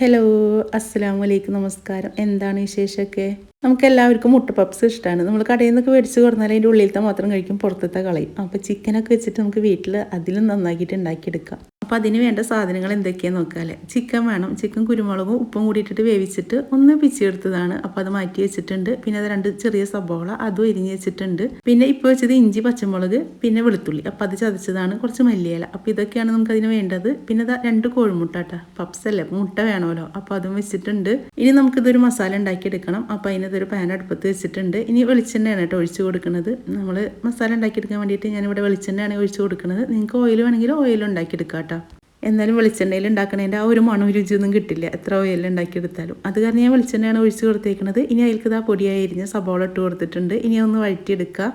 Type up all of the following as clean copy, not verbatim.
Hello, അസ്സലാമു അലൈക്കും, നമസ്കാരം. എന്താണ് വിശേഷമൊക്കെ? നമുക്ക് എല്ലാവർക്കും മുട്ട പപ്സ് ഇഷ്ടമാണ്. നമ്മൾ കടയിൽ നിന്നൊക്കെ മേടിച്ച് കൊടുത്താൽ അതിൻ്റെ ഉള്ളിലത്തെ മാത്രം കഴിക്കും, പുറത്തത്തെ കളയും. അപ്പോൾ ചിക്കനൊക്കെ വെച്ചിട്ട് നമുക്ക് വീട്ടിൽ അതിലും നന്നാക്കിയിട്ട് ഉണ്ടാക്കിയെടുക്കാം. അപ്പോൾ അതിന് വേണ്ട സാധനങ്ങൾ എന്തൊക്കെയാണെന്ന് നോക്കാമല്ലേ. ചിക്കൻ വേണം. ചിക്കൻ കുരുമുളകും ഉപ്പും കൂടി ഇട്ടിട്ട് വേവിച്ചിട്ട് ഒന്ന് പിച്ചെടുത്തതാണ്. അപ്പോൾ അത് മാറ്റി വെച്ചിട്ടുണ്ട്. പിന്നെ അത് 2 ചെറിയ സബോള അതും എരിഞ്ഞ് വെച്ചിട്ടുണ്ട്. പിന്നെ ഇപ്പോൾ വെച്ചത് ഇഞ്ചി, പച്ചമുളക്, പിന്നെ വെളുത്തുള്ളി. അപ്പോൾ അത് ചതച്ചതാണ്. കുറച്ച് മല്ലിയില. അപ്പോൾ ഇതൊക്കെയാണ് നമുക്ക് അതിന് വേണ്ടത്. പിന്നെ 2 കോഴിമുട്ട കേട്ടോ, പപ്സ് അല്ലേ, മുട്ട വേണമല്ലോ. അപ്പോൾ അതും വെച്ചിട്ടുണ്ട്. ഇനി നമുക്കിതൊരു മസാല ഉണ്ടാക്കിയെടുക്കണം. അപ്പോൾ അതിനകത്തൊരു പാൻ അടുപ്പത്ത് വെച്ചിട്ടുണ്ട്. ഇനി വെളിച്ചെണ്ണയാണ് കേട്ടോ ഒഴിച്ച് കൊടുക്കുന്നത്. നമ്മൾ മസാല ഉണ്ടാക്കിയെടുക്കാൻ വേണ്ടിയിട്ട് ഞാനിവിടെ വെളിച്ചെണ്ണയാണ് ഒഴിച്ച് കൊടുക്കുന്നത്. നിങ്ങൾക്ക് ഓയിൽ വേണമെങ്കിൽ ഓയിൽ ഉണ്ടാക്കിയെടുക്കാം കേട്ടോ. എന്നാലും വെളിച്ചെണ്ണയിൽ ഉണ്ടാക്കണതിൻ്റെ ആ ഒരു മണവും രുചിയൊന്നും കിട്ടില്ല എത്ര ഓയിൽ ഉണ്ടാക്കിയെടുത്താലും. അത് കാരണം ഞാൻ വെളിച്ചെണ്ണയാണ് ഒഴിച്ച് കൊടുത്തേക്കുന്നത്. ഇനി അതിലേക്ക് പൊടിയായി അരിഞ്ഞ് സബോള ഇട്ട് കൊടുത്തിട്ടുണ്ട്. ഇനി ഒന്ന് വഴറ്റിയെടുക്കുക.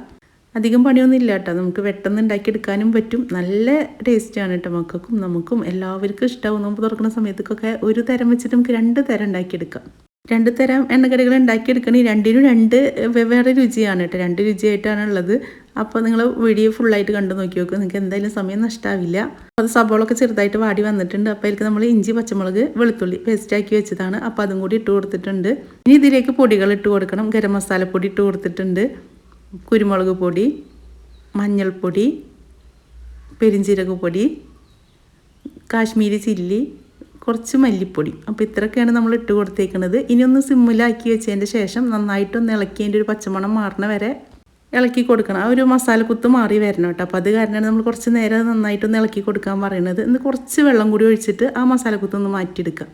അധികം പണിയൊന്നും ഇല്ല കേട്ടോ, നമുക്ക് പെട്ടെന്ന് ഉണ്ടാക്കിയെടുക്കാനും പറ്റും. നല്ല ടേസ്റ്റാണ് കേട്ടോ, മക്കൾക്കും നമുക്കും എല്ലാവർക്കും ഇഷ്ടമാവും. നോമ്പ് തുറക്കുന്ന സമയത്തൊക്കെ ഒരു തരം വെച്ചിട്ട് നമുക്ക് 2 തരം ഉണ്ടാക്കിയെടുക്കാം. 2 തരം എണ്ണക്കടികൾ ഉണ്ടാക്കിയെടുക്കണേ രണ്ടിനും 2 വെവ്വേറെ രുചിയാണ് കേട്ടോ, 2 രുചിയായിട്ടാണ് ഉള്ളത്. അപ്പോൾ നിങ്ങൾ വീഡിയോ ഫുള്ളായിട്ട് കണ്ടു നോക്കി നോക്കുക, നിങ്ങൾക്ക് എന്തായാലും സമയം നഷ്ടമാവില്ല. അത് സബോളൊക്കെ ചെറുതായിട്ട് വാടി വന്നിട്ടുണ്ട്. അപ്പോൾ അതിലേക്ക് നമ്മൾ ഇഞ്ചി, പച്ചമുളക്, വെളുത്തുള്ളി പേസ്റ്റാക്കി വെച്ചതാണ്. അപ്പോൾ അതും കൂടി ഇട്ട് കൊടുത്തിട്ടുണ്ട്. ഇനി ഇതിലേക്ക് പൊടികൾ ഇട്ട് കൊടുക്കണം. ഗരം മസാലപ്പൊടി ഇട്ട് കൊടുത്തിട്ടുണ്ട്, കുരുമുളക് പൊടി, മഞ്ഞൾപ്പൊടി, പെരിഞ്ചീരക പൊടി, കാശ്മീരി ചില്ലി, കുറച്ച് മല്ലിപ്പൊടി. അപ്പോൾ ഇത്രയൊക്കെയാണ് നമ്മൾ ഇട്ട് കൊടുത്തേക്കുന്നത്. ഇനി ഒന്ന് സിമ്മിലാക്കി വെച്ചതിൻ്റെ ശേഷം നന്നായിട്ടൊന്ന് ഇളക്കി അതിൻ്റെ ഒരു പച്ചമണം മാറണ വരെ ഇളക്കി കൊടുക്കണം. ആ ഒരു മസാലക്കുത്ത് മാറി വരണം കേട്ടോ. അപ്പോൾ അത് കാരണമാണ് നമ്മൾ കുറച്ച് നേരം നന്നായിട്ടൊന്ന് ഇളക്കി കൊടുക്കാൻ പറയുന്നത്. ഇന്ന് കുറച്ച് വെള്ളം കൂടി ഒഴിച്ചിട്ട് ആ മസാലക്കുത്തൊന്ന് മാറ്റിയെടുക്കുക.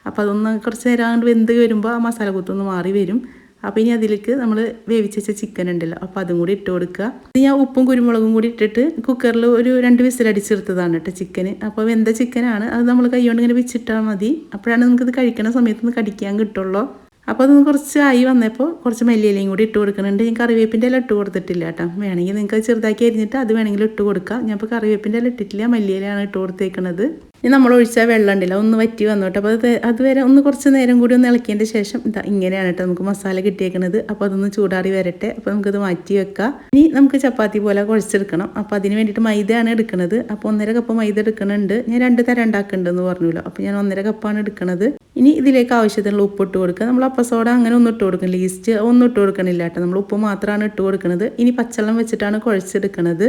അപ്പോൾ അതൊന്ന് കുറച്ച് നേരം അങ്ങോട്ട് വെന്ത് വരുമ്പോൾ ആ മസാലക്കുത്തൊന്ന് മാറി വരും. അപ്പോൾ ഇനി അതിലേക്ക് നമ്മൾ വേവിച്ച് വെച്ച ചിക്കൻ ഉണ്ടല്ലോ, അപ്പോൾ അതും കൂടി ഇട്ട് കൊടുക്കുക. ഇത് ഞാൻ ഉപ്പും കുരുമുളകും കൂടി ഇട്ടിട്ട് കുക്കറിൽ ഒരു 2 വിസിലടിച്ചെടുത്തതാണ് കേട്ടോ ചിക്കന്. അപ്പോൾ വെന്ത ചിക്കനാണ്, അത് നമ്മൾ കൈ കൊണ്ട് ഇങ്ങനെ വെച്ചിട്ടാൽ മതി. അപ്പോഴാണ് നമുക്കിത് കഴിക്കുന്ന സമയത്തൊന്ന് കടിക്കാൻ കിട്ടുള്ളൂ. അപ്പോൾ അതൊന്ന് കുറച്ച് ആയി വന്നപ്പോൾ കുറച്ച് മല്ലിയിലയും കൂടി ഇട്ട് കൊടുക്കുന്നുണ്ട്. ഞാൻ കറിവേപ്പിൻ്റെ ഇല ഇട്ട് കൊടുത്തിട്ടില്ല കേട്ടോ. വേണമെങ്കിൽ നിങ്ങൾക്ക് ചെറുതാക്കി അരിഞ്ഞിട്ട് അത് വേണമെങ്കിൽ ഇട്ട് കൊടുക്കാം. ഞാൻ ഇപ്പോൾ കറിവേപ്പിൻ്റെ ഇല ഇട്ടിട്ടില്ല, മല്ലിയിലയാണ് ഇട്ട് കൊടുത്തേക്കുന്നത്. ഇനി നമ്മൾ ഒഴിച്ചാൽ വെള്ളം ഉണ്ടല്ലോ ഒന്ന് വറ്റി വന്നു കേട്ടോ. അപ്പോൾ അതുവരെ ഒന്ന് കുറച്ച് നേരം കൂടി ഒന്ന് ഇളക്കിയതിൻ്റെ ശേഷം ഇങ്ങനെയാണ് കേട്ടോ നമുക്ക് മസാല കിട്ടിയേക്കുന്നത്. അപ്പോൾ അതൊന്ന് ചൂടാറി വരട്ടെ. അപ്പോൾ നമുക്കത് മാറ്റി വെക്കാം. ഇനി നമുക്ക് ചപ്പാത്തി പോലെ കുഴച്ചെടുക്കണം. അപ്പോൾ അതിന് വേണ്ടിയിട്ട് മൈദയാണ് എടുക്കുന്നത്. അപ്പോൾ 1.5 കപ്പ് മൈദ എടുക്കുന്നുണ്ട്. ഞാൻ 2 തരം ഉണ്ടാക്കുന്നുണ്ടെന്ന് പറഞ്ഞല്ലോ. അപ്പോൾ ഞാൻ 1.5 കപ്പാണ് എടുക്കുന്നത്. ഇനി ഇതിലേക്ക് ആവശ്യത്തിനുള്ള ഉപ്പ് ഇട്ട് കൊടുക്കുക. നമ്മൾ അപ്പസോഡ അങ്ങനെ ഒന്നും ഇട്ട് കൊടുക്കുന്നില്ല, ഈസ്റ്റ് ഒന്നും ഇട്ട് കൊടുക്കണില്ല കേട്ടോ. നമ്മൾ ഉപ്പ് മാത്രമാണ് ഇട്ട് കൊടുക്കുന്നത്. ഇനി പച്ചവെള്ളം വെച്ചിട്ടാണ് കുഴച്ചെടുക്കുന്നത്.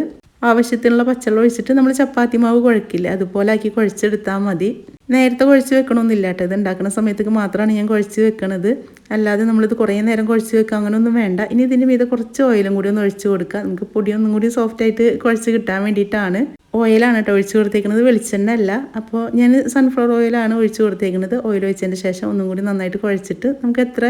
ആവശ്യത്തിനുള്ള പച്ചവെള്ളം ഒഴിച്ചിട്ട് നമ്മൾ ചപ്പാത്തി മാവ് കുഴക്കില്ല അതുപോലെ ആക്കി കുഴച്ചെടുത്താൽ മതി. നേരത്തെ കുഴച്ച് വെക്കണമെന്നില്ല കേട്ടോ, ഇത് ഉണ്ടാക്കുന്ന സമയത്തേക്ക് മാത്രമാണ് ഞാൻ കുഴച്ച് വെക്കണത്. അല്ലാതെ നമ്മളിത് കുറേ നേരം കുഴച്ച് വെക്കുക അങ്ങനെയൊന്നും വേണ്ട. ഇനി ഇതിൻ്റെ മീതെ കുറച്ച് ഓയിലും കൂടി ഒന്ന് ഒഴിച്ച് കൊടുക്കുക. നമുക്ക് പൊടിയൊന്നും കൂടി സോഫ്റ്റായിട്ട് കുഴച്ച് കിട്ടാൻ വേണ്ടിയിട്ടാണ്. ഓയിലാണ് കേട്ടോ ഒഴിച്ച് കൊടുത്തേക്കുന്നത്, വെളിച്ചെണ്ണ അല്ല. അപ്പോൾ ഞാൻ സൺഫ്ലവർ ഓയിലാണ് ഒഴിച്ച് കൊടുത്തേക്കുന്നത്. ഓയിൽ ഒഴിച്ചതിന് ശേഷം ഒന്നും കൂടി നന്നായിട്ട് കുഴച്ചിട്ട് നമുക്ക് എത്ര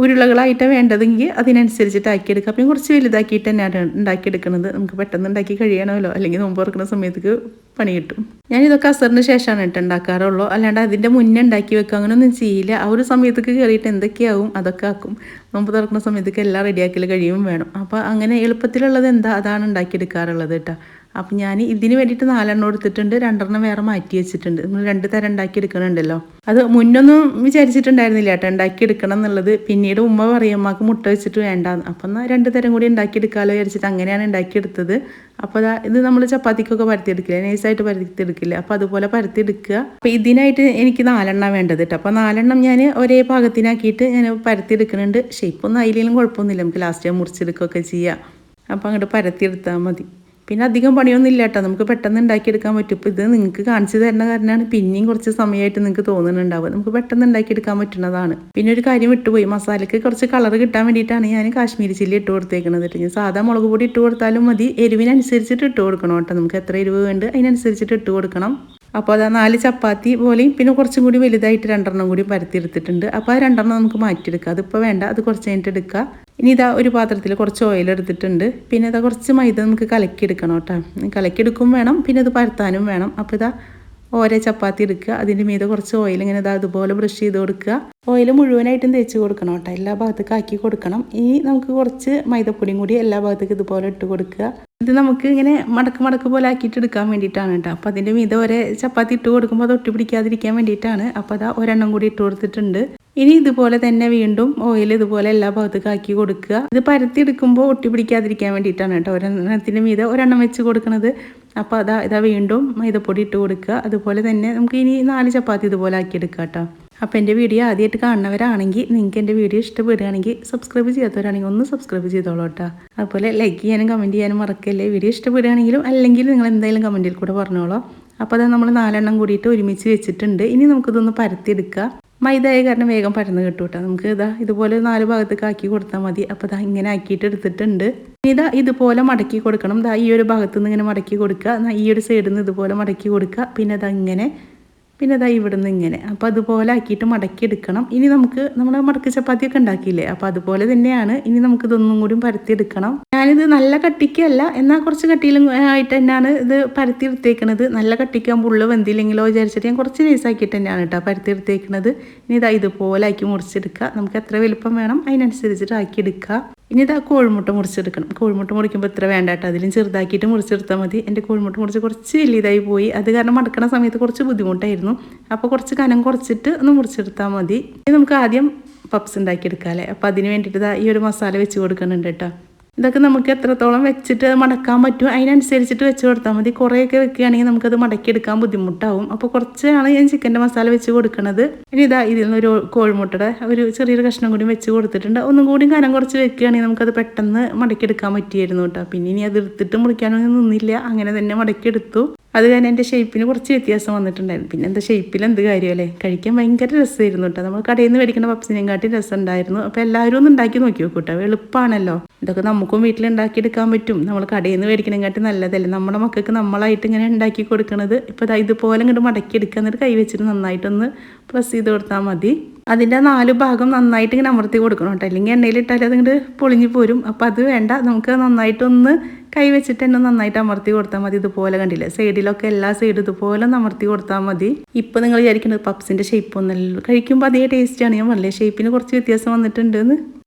ഉരുളകളായിട്ടാണ് വേണ്ടതെങ്കിൽ അതിനനുസരിച്ചിട്ട് ആക്കിയെടുക്കുക. അപ്പം കുറച്ച് വലുതാക്കിയിട്ട് തന്നെയാണ് ഉണ്ടാക്കിയെടുക്കുന്നത്. നമുക്ക് പെട്ടെന്ന് ഉണ്ടാക്കി കഴിയണമല്ലോ, അല്ലെങ്കിൽ നോമ്പ് തുറക്കുന്ന സമയത്തേക്ക് പണി കിട്ടും. ഞാനിതൊക്കെ അസറിന് ശേഷമാണ് കേട്ടോ ഉണ്ടാക്കാറുള്ളൂ, അല്ലാണ്ട് അതിൻ്റെ മുന്നേ ഉണ്ടാക്കി വെക്കുക അങ്ങനെയൊന്നും ചെയ്യില്ല. ആ ഒരു സമയത്തേക്ക് കയറിയിട്ട് എന്തൊക്കെയാവും അതൊക്കെ ആക്കും. നോമ്പ് തുറക്കുന്ന സമയത്തേക്ക് എല്ലാം റെഡിയാക്കൽ കഴിയും വേണം. അപ്പോൾ അങ്ങനെ എളുപ്പത്തിലുള്ളത് എന്താ അതാണ് ഉണ്ടാക്കിയെടുക്കാറുള്ളത് കേട്ടോ. അപ്പം ഞാൻ ഇതിന് വേണ്ടിയിട്ട് 4 എണ്ണം എടുത്തിട്ടുണ്ട്, 2 എണ്ണം വേറെ മാറ്റി വെച്ചിട്ടുണ്ട്. നമ്മൾ 2 തരം ഉണ്ടാക്കി എടുക്കണുണ്ടല്ലോ. അത് മുന്നൊന്നും വിചാരിച്ചിട്ടുണ്ടായിരുന്നില്ല കേട്ടോ ഉണ്ടാക്കി എടുക്കണം എന്നുള്ളത്. പിന്നീട് ഉമ്മ പറയും അമ്മക്ക് മുട്ട വെച്ചിട്ട് വേണ്ടാന്ന്. അപ്പം എന്നാൽ 2 തരം കൂടി ഉണ്ടാക്കിയെടുക്കാമല്ലോ വിചാരിച്ചിട്ട് അങ്ങനെയാണ് ഉണ്ടാക്കിയെടുത്തത്. അപ്പോൾ ഇത് നമ്മൾ ചപ്പാത്തിക്കൊക്കെ പരത്തിയെടുക്കില്ല, നൈസായിട്ട് പരത്തിയെടുക്കില്ല. അപ്പോൾ അതുപോലെ പരത്തിയെടുക്കുക. അപ്പോൾ ഇതിനായിട്ട് എനിക്ക് 4 എണ്ണം വേണ്ടത് കേട്ടോ. അപ്പോൾ 4 എണ്ണം ഞാൻ ഒരേ പാകത്തിനാക്കിയിട്ട് ഞാൻ പരത്തിയെടുക്കുന്നുണ്ട്. ഷേപ്പൊന്നും അതിലും കുഴപ്പമൊന്നുമില്ല, നമുക്ക് ലാസ്റ്റ് മുറിച്ചെടുക്കുകയൊക്കെ ചെയ്യാം. അപ്പോൾ അങ്ങോട്ട് പരത്തിയെടുത്താൽ മതി. പിന്നെ അധികം പണിയൊന്നും ഇല്ല കേട്ടോ, നമുക്ക് പെട്ടെന്ന് ഉണ്ടാക്കിയെടുക്കാൻ പറ്റും. ഇപ്പോൾ ഇത് നിങ്ങൾക്ക് കാണിച്ചു തരുന്ന കാരണമാണ് പിന്നെയും കുറച്ച് സമയമായിട്ട് നിങ്ങൾക്ക് തോന്നുന്നുണ്ടാവുക. നമുക്ക് പെട്ടെന്ന് ഉണ്ടാക്കിയെടുക്കാൻ പറ്റുന്നതാണ്. പിന്നെ ഒരു കാര്യം വിട്ടുപോയി, മസാലയ്ക്ക് കുറച്ച് കളർ കിട്ടാൻ വേണ്ടിയിട്ടാണ് ഞാൻ കാശ്മീരി ചില്ലി ഇട്ട് കൊടുത്തേക്കുന്നത്. ഞാൻ സാധാ മുളക് പൊടി ഇട്ട് കൊടുത്താലും മതി, എരിവിനനുസരിച്ചിട്ട് ഇട്ട് കൊടുക്കണം കേട്ടോ. നമുക്ക് എത്ര എരിവ് വേണ്ട അതിനനുസരിച്ചിട്ട് ഇട്ട് കൊടുക്കണം. അപ്പോൾ അത് 4 ചപ്പാത്തി പോലെയും പിന്നെ കുറച്ചും കൂടി വലുതായിട്ട് 2 എണ്ണം കൂടി പരത്തിയെടുത്തിട്ടുണ്ട്. അപ്പോൾ ആ 2 എണ്ണം നമുക്ക് മാറ്റിയെടുക്കാം. അതിപ്പോൾ വേണ്ട, അത് കുറച്ച് കഴിഞ്ഞിട്ട് എടുക്കുക. ഇനി ഇതാ ഒരു പാത്രത്തിൽ കുറച്ച് ഓയിൽ എടുത്തിട്ടുണ്ട്. പിന്നെ ഇതാ കുറച്ച് മൈദ നമുക്ക് കലക്കിയെടുക്കണം കേട്ടോ. കലക്കിയെടുക്കും വേണം, പിന്നെ ഇത് പരത്താനും വേണം. അപ്പോൾ ഇതാ ഓരോ ചപ്പാത്തി എടുക്കുക, അതിൻ്റെ മീതെ കുറച്ച് ഓയിൽ ഇങ്ങനെ ഇതാ അതുപോലെ ബ്രഷ് ചെയ്ത് കൊടുക്കുക. ഓയിൽ മുഴുവനായിട്ടും തേച്ച് കൊടുക്കണം കേട്ടോ, എല്ലാ ഭാഗത്തേക്ക് ആക്കി കൊടുക്കണം. ഇനി നമുക്ക് കുറച്ച് മൈദപ്പൊടിയും കൂടി എല്ലാ ഭാഗത്തേക്ക് ഇതുപോലെ ഇട്ട് കൊടുക്കുക. ഇത് നമുക്ക് ഇങ്ങനെ മടക്ക് പോലെ ആക്കിയിട്ട് എടുക്കാൻ വേണ്ടിയിട്ടാണ് കേട്ടോ. അപ്പോൾ അതിൻ്റെ മീതെ ഒരേ ചപ്പാത്തി ഇട്ട് കൊടുക്കുമ്പോൾ അത് ഒട്ടി പിടിക്കാതിരിക്കാൻ വേണ്ടിയിട്ടാണ്. അപ്പോൾ അതാ 1 എണ്ണം കൂടി ഇട്ട് കൊടുത്തിട്ടുണ്ട്. ഇനി ഇതുപോലെ തന്നെ വീണ്ടും ഓയിൽ ഇതുപോലെ എല്ലാ ഭാഗത്തേക്ക് ആക്കി കൊടുക്കുക. ഇത് പരത്തിയെടുക്കുമ്പോൾ ഒട്ടി പിടിക്കാതിരിക്കാൻ വേണ്ടിയിട്ടാണ് കേട്ടോ ഒരെണ്ണത്തിന് മീതെ 1 എണ്ണം വെച്ച് കൊടുക്കുന്നത്. അപ്പോൾ ഇതാ വീണ്ടും മൈദപ്പൊടി ഇട്ട് കൊടുക്കുക. അതുപോലെ തന്നെ നമുക്ക് ഇനി 4 ചപ്പാത്തി ഇതുപോലെ ആക്കിയെടുക്കാം കേട്ടോ. അപ്പോൾ എൻ്റെ വീഡിയോ ആദ്യമായിട്ട് കാണുന്നവരാണെങ്കിൽ നിങ്ങൾക്ക് എൻ്റെ വീഡിയോ ഇഷ്ടപ്പെടുകയാണെങ്കിൽ സബ്സ്ക്രൈബ് ചെയ്യാത്തവരാണെങ്കിൽ ഒന്ന് സബ്സ്ക്രൈബ് ചെയ്തോളൂ കേട്ടോ. അതുപോലെ ലൈക്ക് ചെയ്യാനും കമൻറ്റ് ചെയ്യാനും മറക്കല്ലേ. വീഡിയോ ഇഷ്ടപ്പെടുകയാണെങ്കിലും അല്ലെങ്കിൽ നിങ്ങൾ എന്തായാലും കമൻറ്റിൽ കൂടെ പറഞ്ഞോളൂ. അപ്പോൾ അത് നമ്മൾ 4 എണ്ണം കൂടിയിട്ട് ഒരുമിച്ച് വെച്ചിട്ടുണ്ട്. ഇനി നമുക്കിതൊന്ന് പരത്തിയെടുക്കുക. മൈദയായ കാരണം വേഗം പരന്ന് കിട്ടും കേട്ടോ. നമുക്ക് ഇതുപോലെ 4 ഭാഗത്തേക്ക് ആക്കി കൊടുത്താൽ മതി. അപ്പോൾ ഇങ്ങനെ ആക്കിയിട്ട് എടുത്തിട്ടുണ്ട്. ഇതുപോലെ മടക്കി കൊടുക്കണം. ഈ ഒരു ഭാഗത്തു നിന്ന് ഇങ്ങനെ മടക്കി കൊടുക്കുക, ഈ ഒരു സൈഡിൽ നിന്ന് ഇതുപോലെ മടക്കി കൊടുക്കുക, പിന്നെ ഇവിടുന്ന് ഇങ്ങനെ. അപ്പോൾ അതുപോലെ ആക്കിയിട്ട് മടക്കി എടുക്കണം. ഇനി നമുക്ക് നമ്മൾ മടക്കി ചപ്പാത്തിയൊക്കെ ഉണ്ടാക്കിയില്ലേ, അപ്പോൾ അതുപോലെ തന്നെയാണ്. ഇനി നമുക്കിതൊന്നും കൂടി പരത്തിയെടുക്കണം. ഞാനിത് നല്ല കട്ടിക്കല്ല, എന്നാൽ കുറച്ച് കട്ടിയിലും ആയിട്ട് തന്നെയാണ് ഇത് പരത്തി എടുത്തേക്കുന്നത്. നല്ല കട്ടിക്കാകുമ്പോൾ ഉള്ളു വെന്തില്ലെങ്കിലോ വിചാരിച്ചിട്ട് ഞാൻ കുറച്ച് നൈസാക്കിയിട്ട് തന്നെയാണ് കേട്ടോ പരത്തി എടുത്തേക്കുന്നത്. ഇനി ഇതുപോലെ ആക്കി മുറിച്ചെടുക്കുക. നമുക്ക് എത്ര വലുപ്പം വേണം അതിനനുസരിച്ചിട്ട് ആക്കിയെടുക്കുക. ഇനി കോഴിമുട്ട മുറിച്ചെടുക്കണം. കോഴിമുട്ട മുറിക്കുമ്പോൾ ഇത്ര വേണ്ട കേട്ടോ, അതിലും ചെറുതാക്കിയിട്ട് മുറിച്ചെടുത്താൽ മതി. എൻ്റെ കോഴിമുട്ട മുറിച്ച് കുറച്ച് വലിയതായി പോയി, അത് കാരണം മടക്കണ സമയത്ത് കുറച്ച് ബുദ്ധിമുട്ടായിരുന്നു. അപ്പോൾ കുറച്ച് കനം കുറച്ചിട്ട് ഒന്ന് മുറിച്ചെടുത്താൽ മതി. ഇനി നമുക്ക് ആദ്യം പപ്സ് ഉണ്ടാക്കിയെടുക്കാം അല്ലേ. അപ്പോൾ അതിന് വേണ്ടിയിട്ട് ഈ ഒരു മസാല വെച്ച് കൊടുക്കുന്നുണ്ട് കേട്ടോ. ഇതൊക്കെ നമുക്ക് എത്രത്തോളം വെച്ചിട്ട് മടക്കാൻ പറ്റും അതിനനുസരിച്ചിട്ട് വെച്ച് കൊടുത്താൽ മതി. കുറേയൊക്കെ വെക്കുകയാണെങ്കിൽ നമുക്കത് മടക്കിയെടുക്കാൻ ബുദ്ധിമുട്ടാവും. അപ്പോൾ കുറച്ചാണ് ഞാൻ ചിക്കൻ്റെ മസാല വെച്ച് കൊടുക്കുന്നത്. ഇനി ഇതിൽ നിന്നൊരു കോഴിമുട്ടയുടെ ഒരു ചെറിയൊരു കഷ്ണം കൂടി വെച്ച് കൊടുത്തിട്ടുണ്ട്. ഒന്നും കൂടി കനം കുറച്ച് വെക്കുകയാണെങ്കിൽ നമുക്കത് പെട്ടെന്ന് മടക്കിയെടുക്കാൻ പറ്റിയായിരുന്നു കേട്ടോ. പിന്നെ ഇനി അത് എടുത്തിട്ട് മുറിക്കാനൊന്നും നിന്നില്ല, അങ്ങനെ തന്നെ മടക്കിയെടുത്തു. അത് കാരണം എൻ്റെ ഷേപ്പിന് കുറച്ച് വ്യത്യാസം വന്നിട്ടുണ്ടായിരുന്നു. പിന്നെ എന്താ ഷേപ്പിൽ എന്ത് കാര്യമല്ലേ, കഴിക്കാൻ ഭയങ്കര രസമായിരുന്നു കേട്ടോ. നമ്മൾ കടയിൽ നിന്ന് മേടിക്കുന്ന പപ്സിനെക്കാട്ടി രസം ഉണ്ടായിരുന്നു. അപ്പോൾ എല്ലാവരും ഒന്ന് ഉണ്ടാക്കി നോക്കി നോക്കൂ കേട്ടോ, എളുപ്പമാണല്ലോ. ഇതൊക്കെ നമുക്കും വീട്ടിൽ ഉണ്ടാക്കിയെടുക്കാൻ പറ്റും. നമ്മൾ കടയിൽ നിന്ന് മേടിക്കണേക്കാട്ടി നല്ലതല്ലേ നമ്മുടെ മക്കൾക്ക് നമ്മളായിട്ട് ഇങ്ങനെ ഉണ്ടാക്കി കൊടുക്കുന്നത്. ഇപ്പോൾ ഇതുപോലെ ഇങ്ങോട്ട് മടക്കിയെടുക്കുക, എന്നിട്ട് കൈ വെച്ചിട്ട് നന്നായിട്ടൊന്ന് പ്രസ് ചെയ്ത് കൊടുത്താൽ മതി. അതിൻ്റെ 4 ഭാഗം നന്നായിട്ട് ഇങ്ങനെ അമർത്തി കൊടുക്കണം കേട്ടോ, അല്ലെങ്കിൽ എണ്ണയിലിട്ടാൽ അതിങ്ങോട്ട് പൊളിഞ്ഞു പോരും. അപ്പോൾ അത് വേണ്ട, നമുക്ക് നന്നായിട്ടൊന്ന് കൈ വെച്ചിട്ട് തന്നെ നന്നായിട്ട് അമർത്തി കൊടുത്താൽ മതി. ഇതുപോലെ കണ്ടില്ലേ, സൈഡിലൊക്കെ എല്ലാ സൈഡും ഇതുപോലെ ഒന്ന് അമർത്തി കൊടുത്താൽ മതി. ഇപ്പോൾ നിങ്ങൾ വിചാരിക്കുന്നത് പപ്സിൻ്റെ ഷേപ്പ് ഒന്നല്ലല്ലോ, കഴിക്കുമ്പോൾ അതേ ടേസ്റ്റാണ്. ഞാൻ പറഞ്ഞില്ലേ ഷേപ്പിന് കുറച്ച് വ്യത്യാസം വന്നിട്ടുണ്ടെന്ന്.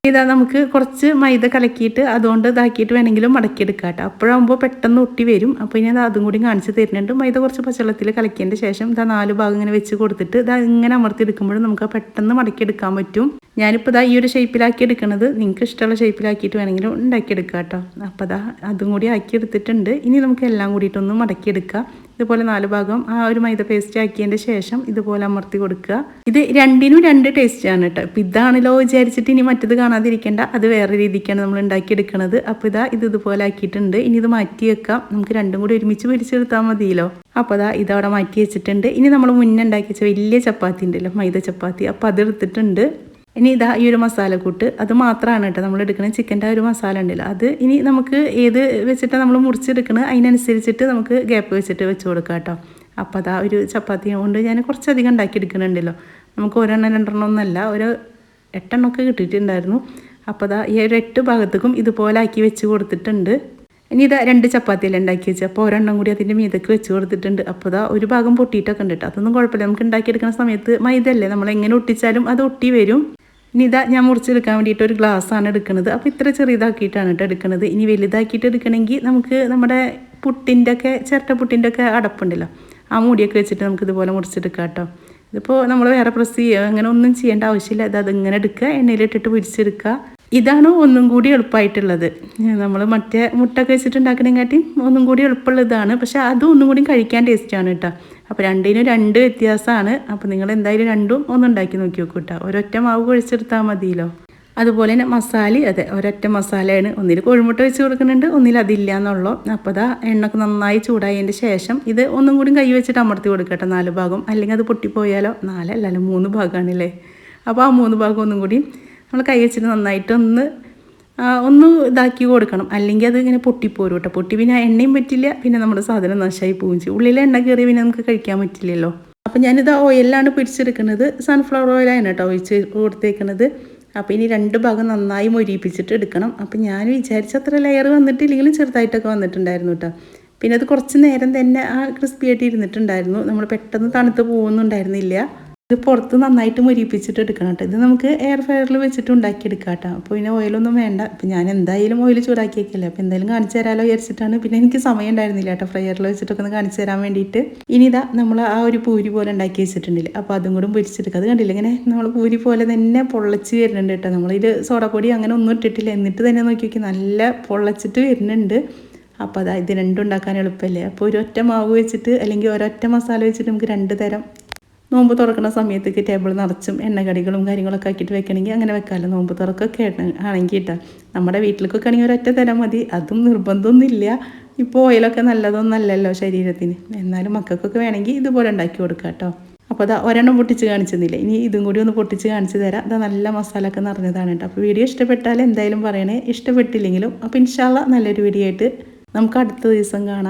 നമുക്ക് കുറച്ച് മൈദ കലക്കിയിട്ട് അതുകൊണ്ട് ഇതാക്കിയിട്ട് വേണമെങ്കിലും മടക്കിയെടുക്കാം കേട്ടോ. അപ്പോഴാകുമ്പോൾ പെട്ടെന്ന് ഒട്ടി വരും. അപ്പോൾ ഞാൻ അതും കൂടി കാണിച്ച് തരുന്നുണ്ട്. മൈദ കുറച്ച് പച്ചവെള്ളത്തിൽ കലക്കിയതിൻ്റെ ശേഷം 4 ഭാഗം ഇങ്ങനെ വെച്ച് കൊടുത്തിട്ട് ഇങ്ങനെ അമർത്തി എടുക്കുമ്പോഴും നമുക്ക് പെട്ടെന്ന് മടക്കിയെടുക്കാൻ പറ്റും. ഞാനിപ്പോൾ ഈ ഒരു ഷേപ്പിലാക്കി എടുക്കുന്നത്. നിങ്ങൾക്ക് ഇഷ്ടമുള്ള ഷേപ്പിലാക്കിയിട്ട് വേണമെങ്കിലും ഉണ്ടാക്കിയെടുക്കാം കേട്ടോ. അപ്പോൾ അതും കൂടി ആക്കി എടുത്തിട്ടുണ്ട്. ഇനി നമുക്ക് എല്ലാം കൂടിയിട്ടൊന്ന് മടക്കിയെടുക്കാം. ഇതുപോലെ 4 ഭാഗം ആ ഒരു മൈദ പേസ്റ്റ് ആക്കിയതിൻ്റെ ശേഷം ഇതുപോലെ അമർത്തി കൊടുക്കുക. ഇത് രണ്ടിനും 2 ടേസ്റ്റാണ് കേട്ടോ. ഇപ്പം ഇതാണല്ലോ വിചാരിച്ചിട്ട് ഇനി മറ്റത് കാണാതിരിക്കേണ്ട, അത് വേറെ രീതിക്കാണ് നമ്മൾ ഉണ്ടാക്കിയെടുക്കുന്നത്. അപ്പോൾ ഇത് ഇതുപോലെ ആക്കിയിട്ടുണ്ട്. ഇനി ഇത് മാറ്റി വെക്കാം. നമുക്ക് രണ്ടും കൂടി ഒരുമിച്ച് പിടിച്ചെടുത്താൽ മതിയല്ലോ. അപ്പോൾ ഇതവിടെ മാറ്റി വെച്ചിട്ടുണ്ട്. ഇനി നമ്മൾ മുന്നേ ഉണ്ടാക്കി വെച്ച വലിയ ചപ്പാത്തി ഉണ്ടല്ലോ, മൈദ ചപ്പാത്തി, അപ്പോൾ അതെടുത്തിട്ടുണ്ട്. ഇനി ഈ ഒരു മസാലക്കൂട്ട് അത് മാത്രമാണ് കേട്ടോ നമ്മൾ എടുക്കുന്നത്. ചിക്കൻ്റെ ആ ഒരു മസാല ഉണ്ടല്ലോ, അത് ഇനി നമുക്ക് ഏത് വെച്ചിട്ടാണ് നമ്മൾ മുറിച്ചെടുക്കുന്നത് അതിനനുസരിച്ചിട്ട് നമുക്ക് ഗ്യാപ്പ് വെച്ചിട്ട് വെച്ച് കൊടുക്കാം കേട്ടോ. അപ്പോൾ ഒരു ചപ്പാത്തി കൊണ്ട് ഞാൻ കുറച്ചധികം ഉണ്ടാക്കിയെടുക്കുന്നുണ്ടല്ലോ. നമുക്ക് 1 എണ്ണം 2 എണ്ണം ഒന്നല്ല, ഒരു 8 എണ്ണമൊക്കെ കിട്ടിയിട്ടുണ്ടായിരുന്നു. അപ്പോൾ ഈ ഒരു 8 ഭാഗത്തേക്കും ഇതുപോലെ ആക്കി വെച്ച് കൊടുത്തിട്ടുണ്ട്. ഇനി 2 ചപ്പാത്തിയെല്ലാം ഉണ്ടാക്കി വെച്ച്, അപ്പോൾ 1 എണ്ണം കൂടി അതിൻ്റെ മീതൊക്കെ വെച്ച് കൊടുത്തിട്ടുണ്ട്. അപ്പോൾ ഒരു ഭാഗം പൊട്ടിയിട്ടൊക്കെ ഉണ്ട് കേട്ടോ. അതൊന്നും കുഴപ്പമില്ല, നമുക്ക് ഉണ്ടാക്കിയെടുക്കുന്ന സമയത്ത് മൈദല്ലേ, നമ്മൾ എങ്ങനെ ഒട്ടിച്ചാലും അത് ഒട്ടി വരും. ഇനി ഞാൻ മുറിച്ചെടുക്കാൻ വേണ്ടിയിട്ട് ഒരു ഗ്ലാസ്സാണ് എടുക്കുന്നത്. അപ്പോൾ ഇത്ര ചെറിയതാക്കിയിട്ടാണ് കേട്ടോ എടുക്കുന്നത്. ഇനി വലുതാക്കിയിട്ട് എടുക്കണമെങ്കിൽ നമുക്ക് നമ്മുടെ ചിരട്ടപ്പുട്ടിൻ്റെ ഒക്കെ അടപ്പുണ്ടല്ലോ, ആ മൂടിയൊക്കെ വെച്ചിട്ട് നമുക്ക് ഇതുപോലെ മുറിച്ചെടുക്കാം കേട്ടോ. ഇതിപ്പോൾ നമ്മൾ വേറെ പ്രസ് ചെയ്യുക അങ്ങനെ ഒന്നും ചെയ്യേണ്ട ആവശ്യമില്ല. അതിങ്ങനെ എടുക്കുക, എണ്ണയിലിട്ടിട്ട് പൊരിച്ചെടുക്കുക. ഇതാണ് ഒന്നും കൂടി എളുപ്പമായിട്ടുള്ളത്. നമ്മൾ മറ്റേ മുട്ടൊക്കെ വെച്ചിട്ട് ഉണ്ടാക്കണേക്കാട്ടി ഒന്നും കൂടി എളുപ്പമുള്ളതാണ്. പക്ഷേ അതും ഒന്നും കൂടി കഴിക്കാൻ ടേസ്റ്റാണ് കേട്ടോ. അപ്പോൾ രണ്ടിനും 2 വ്യത്യാസമാണ്. അപ്പോൾ നിങ്ങൾ എന്തായാലും രണ്ടും ഒന്ന് ഉണ്ടാക്കി നോക്കി നോക്കൂ കേട്ടോ. ഒരൊറ്റ മാവ് കുഴച്ചെടുത്താൽ മതിയല്ലോ. അതുപോലെ തന്നെ മസാല ഒരൊറ്റ മസാലയാണ്. ഒന്നിൽ കോഴിമുട്ട വെച്ച് കൊടുക്കുന്നുണ്ട്, ഒന്നിൽ അതില്ല എന്നുള്ളൂ. അപ്പോൾ എണ്ണക്ക് നന്നായി ചൂടായതിൻ്റെ ശേഷം ഇത് ഒന്നും കൂടി കൈ വെച്ചിട്ട് അമർത്തി കൊടുക്കട്ടെ 4 ഭാഗം, അല്ലെങ്കിൽ അത് പൊട്ടിപ്പോയാലോ. 4 അല്ലല്ലോ 3 ഭാഗമാണല്ലേ. അപ്പോൾ ആ 3 ഭാഗം ഒന്നും കൂടി നമ്മൾ കൈ വെച്ചിട്ട് നന്നായിട്ട് ഒന്ന് ഇതാക്കി കൊടുക്കണം, അല്ലെങ്കിൽ അത് ഇങ്ങനെ പൊട്ടിപ്പോരും കേട്ടോ. പൊട്ടി പിന്നെ എണ്ണയും പറ്റില്ല, പിന്നെ നമ്മുടെ സാധനം നശമായി പോവും ചെയ്യും. ഉള്ളിലെ എണ്ണ കയറി പിന്നെ നമുക്ക് കഴിക്കാൻ പറ്റില്ലല്ലോ. അപ്പോൾ ഞാനിത് ഓയിലാണ് പിടിച്ചെടുക്കുന്നത്. സൺഫ്ലവർ ഓയിലാണ് കേട്ടോ ഒഴിച്ച് കൊടുത്തേക്കുന്നത്. അപ്പോൾ ഇനി 2 ഭാഗം നന്നായി മൊരിയിപ്പിച്ചിട്ട് എടുക്കണം. അപ്പോൾ ഞാൻ വിചാരിച്ച അത്ര ലെയർ വന്നിട്ടില്ലെങ്കിലും ചെറുതായിട്ടൊക്കെ വന്നിട്ടുണ്ടായിരുന്നു കേട്ടോ. പിന്നെ അത് കുറച്ച് നേരം തന്നെ ക്രിസ്പി ആയിട്ട് ഇരുന്നിട്ടുണ്ടായിരുന്നു. നമ്മൾ പെട്ടെന്ന് തണുത്ത് പോകുന്നുണ്ടായിരുന്നില്ല. ഇത് പുറത്ത് നന്നായിട്ട് മൊരിപ്പിച്ചിട്ട് എടുക്കണം കേട്ടോ. ഇത് നമുക്ക് എയർ ഫ്രയറിൽ വെച്ചിട്ട് ഉണ്ടാക്കിയെടുക്കാം കേട്ടോ. അപ്പോൾ പിന്നെ ഓയിലൊന്നും വേണ്ട. അപ്പോൾ ഞാൻ എന്തായാലും ഓയിൽ ചൂടാക്കിയേക്കില്ല, അപ്പോൾ എന്തായാലും കാണിച്ചു തരാമല്ലോ വിചാരിച്ചിട്ടാണ്. പിന്നെ എനിക്ക് സമയം ഉണ്ടായിരുന്നില്ല കേട്ടോ ഫ്രയറിൽ വെച്ചിട്ടൊക്കെ ഒന്ന് കാണിച്ചു തരാൻ വേണ്ടിയിട്ട്. ഇനി നമ്മൾ ആ ഒരു പൂരി പോലെ ഉണ്ടാക്കി വെച്ചിട്ടുണ്ടല്ലേ, അപ്പോൾ അതും കൂടെ പൊരിച്ചെടുക്കുക. അത് കണ്ടില്ല, ഇങ്ങനെ നമ്മൾ പൂരി പോലെ തന്നെ പൊള്ളച്ച് വരുന്നുണ്ട് കേട്ടോ. നമ്മളിത് സോഡാപ്പൊടി അങ്ങനെ ഒന്നും ഇട്ടിട്ടില്ല, എന്നിട്ട് തന്നെ നോക്കി നോക്കി നല്ല പൊള്ളച്ചിട്ട് വരുന്നുണ്ട്. അപ്പോൾ ഇത് രണ്ടും ഉണ്ടാക്കാൻ എളുപ്പമല്ലേ. അപ്പോൾ ഒരൊറ്റ മാവ് വെച്ചിട്ട് അല്ലെങ്കിൽ ഒരൊറ്റ മസാല വെച്ചിട്ട് നമുക്ക് 2 തരം നോമ്പ് തുറക്കുന്ന സമയത്തേക്ക് ടേബിൾ നിറച്ചും എണ്ണക്കടികളും കാര്യങ്ങളൊക്കെ ആക്കിയിട്ട് വെക്കണമെങ്കിൽ അങ്ങനെ വെക്കാമല്ലോ. നോമ്പ് തുറക്കൊക്കെ ആണെങ്കിൽ കേട്ടോ. നമ്മുടെ വീട്ടിലേക്കൊക്കെ ആണെങ്കിൽ ഒരൊറ്റ തരം മതി. അതും നിർബന്ധമൊന്നുമില്ല. ഇപ്പോൾ ഓയിലൊക്കെ നല്ലതൊന്നല്ലല്ലോ ശരീരത്തിന്. എന്നാലും മക്കൾക്കൊക്കെ വേണമെങ്കിൽ ഇതുപോലെ ഉണ്ടാക്കി കൊടുക്കാം കേട്ടോ. അപ്പോൾ അതാ ഒരെണ്ണം പൊട്ടിച്ച് കാണിച്ചെന്നില്ല, ഇനി ഇതും കൂടി ഒന്ന് പൊട്ടിച്ച് കാണിച്ച് തരാം. അതാ നല്ല മസാല ഒക്കെ നിറഞ്ഞതാണ് കേട്ടോ. അപ്പോൾ വീഡിയോ ഇഷ്ടപ്പെട്ടാൽ എന്തായാലും പറയണേ. ഇഷ്ടപ്പെട്ടില്ലെങ്കിലും അപ്പോൾ ഇൻഷാ അല്ലാഹ് നല്ലൊരു വീഡിയോ ആയിട്ട് നമുക്ക് അടുത്ത ദിവസം കാണാം.